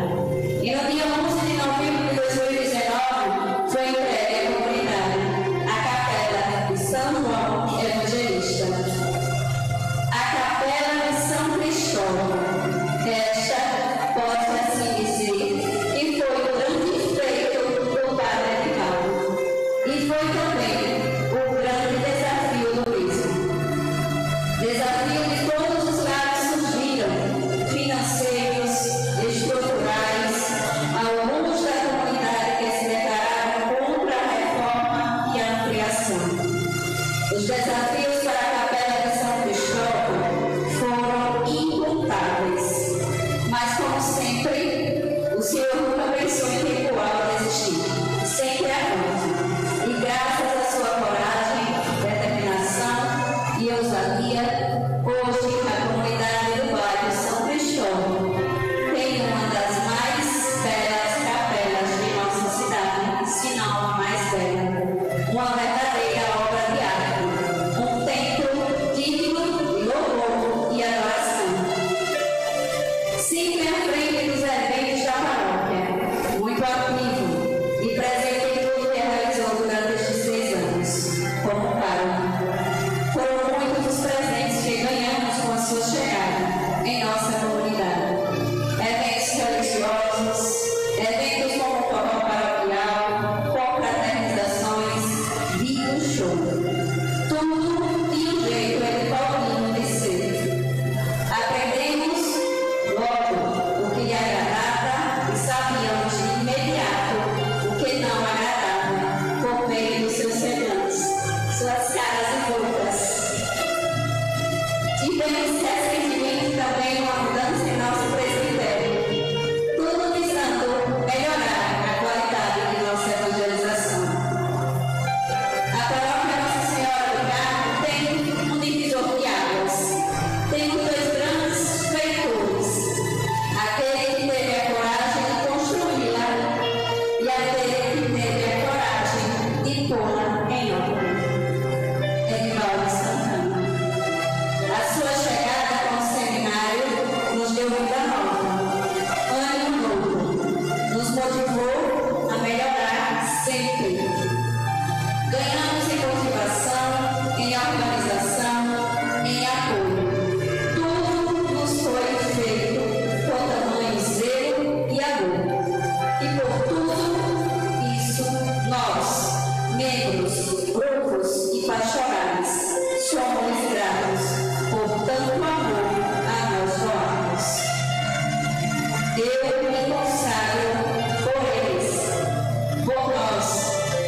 E no dia 11 de novembro de 2019, foi entregue à comunidade a capela de São João Evangelista. A capela de São Cristóvão, esta pode assim dizer que foi o grande feito do padre Arivado, e foi também o grande desafio do mesmo. Desafio de todos os lados surgiram, financeiros, estruturais, alguns da comunidade que se declararam contra a reforma e a ampliação. Os desafios para a Capela de São Cristóvão foram incontáveis, mas como sempre, o Senhor nunca pensou em recuar ou desistir, sempre avante. E graças pequenos, grupos e pastorais, somos gratos por tanto amor a nós doados. Eu me consagro por eles, por nós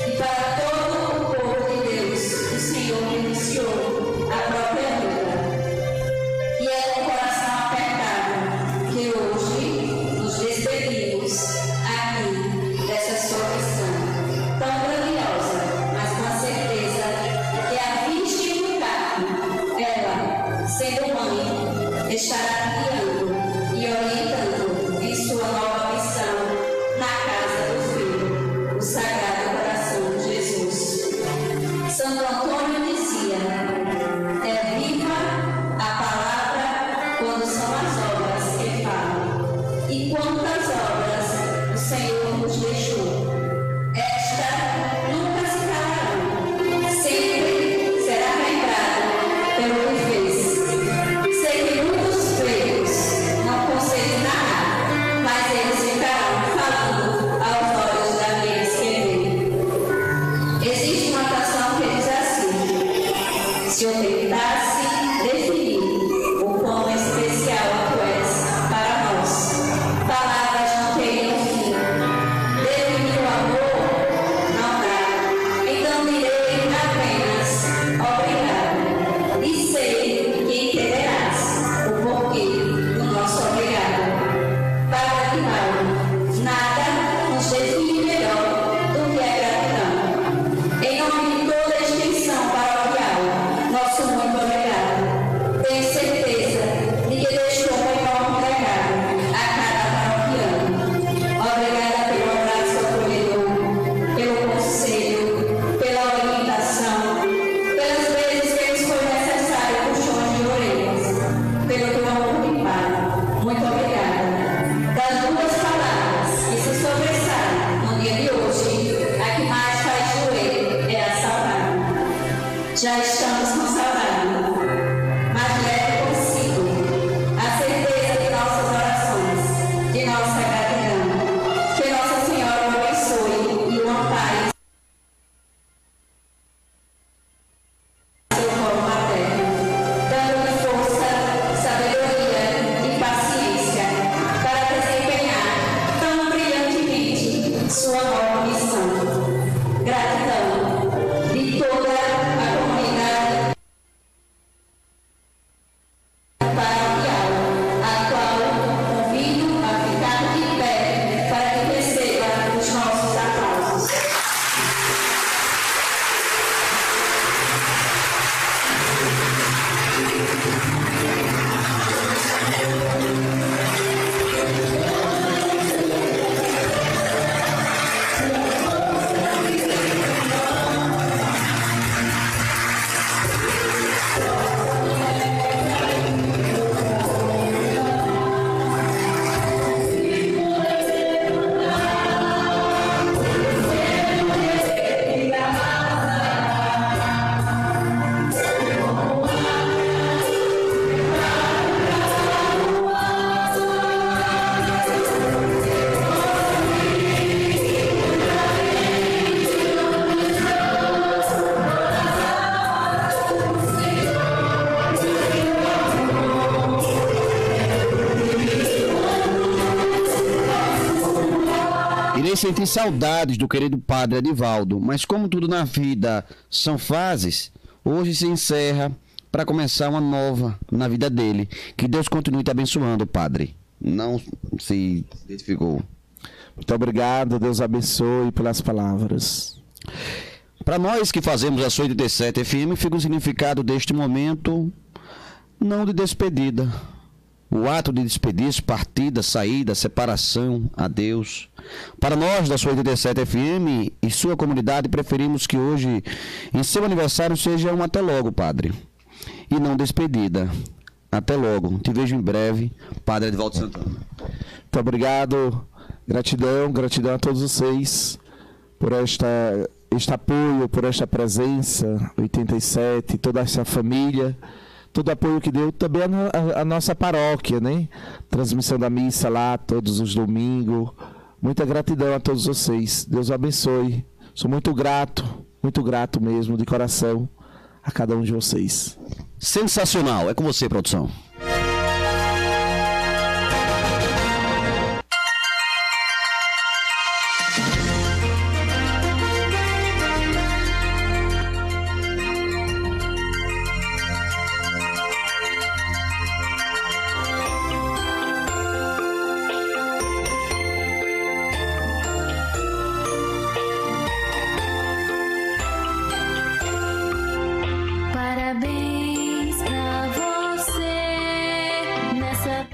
e para todo o povo de Deus, o Senhor me iniciou a própria vida. E é com o coração apertado que hoje nos despedimos aqui dessa sua missão tão grandiosa, mas com a certeza que a vista do carro, ela, sendo mãe, estará guiando e orientando em sua nova missão na casa do Filho, o Sagrado Coração de Jesus. Santo Antônio dizia: é viva a palavra quando são as obras que falam. E quantas obras o Senhor nos deixou? Esta nunca se calarão, sempre será lembrado pelo que fez. Sei que muitos feitos não conseguem narrar, mas eles ficarão falando aos olhos daqueles que veem. Existe uma canção que diz assim: se eu tentasse definir o quão especial tu és para nós, palavras não teriam fim. Definir o amor não dá, então direi apenas obrigado. E sei que entenderás o porquê do nosso obrigado. Para que mal, nada nos define melhor do que a gratidão. Em nome de toda a extensão paroquial, nosso muito obrigado. Tenho certeza de que deixou um enorme legado a cada paroquiano. Obrigada pelo abraço acolhedor, pelo conselho, pela orientação, pelas vezes que nos foi necessário puxões de orelhas, pelo teu amor de pai. Muito obrigada. Das duas palavras que se sobressaem no dia de hoje, a que mais faz doer é a saudade. Já estamos com saudade, mas leve consigo a certeza de nossas orações, de nossa gratidão. Que Nossa Senhora o abençoe e o ampare em seu colo materno, dando-lhe força, sabedoria e paciência para desempenhar tão brilhantemente sua nova missão. Gratidão de toda a comunidade paroquial, a qual convido a ficar de pé para que receba os nossos aplausos. Irei sentir saudades do querido Padre Edivaldo, mas como tudo na vida são fases, hoje se encerra para começar uma nova na vida dele. Que Deus continue te abençoando, Padre. Não se identificou. Muito obrigado, Deus abençoe pelas palavras. Para nós que fazemos a sua 87 FM, fica o significado deste momento não de despedida. O ato de despedida, partida, saída, separação, adeus. Para nós da sua 87 FM e sua comunidade, preferimos que hoje, em seu aniversário, seja um até logo, Padre. E não despedida. Até logo. Te vejo em breve, Padre Edivaldo Santana. Muito obrigado. Gratidão a todos vocês por este apoio, por esta presença, 87, toda essa família. Todo o apoio que deu também a nossa paróquia, né? Transmissão da missa lá todos os domingos. Muita gratidão a todos vocês. Deus abençoe. Sou muito grato Muito grato mesmo, de coração, a cada um de vocês. Sensacional. É com você, produção. Parabéns pra você nessa...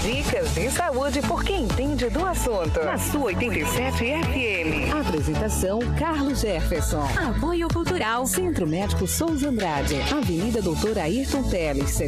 Dicas de saúde por quem entende do assunto. Na sua 87 FM. Apresentação Carlos Jefferson. Apoio Cultural. Centro Médico Souza Andrade. Avenida Doutor Ayrton Teles.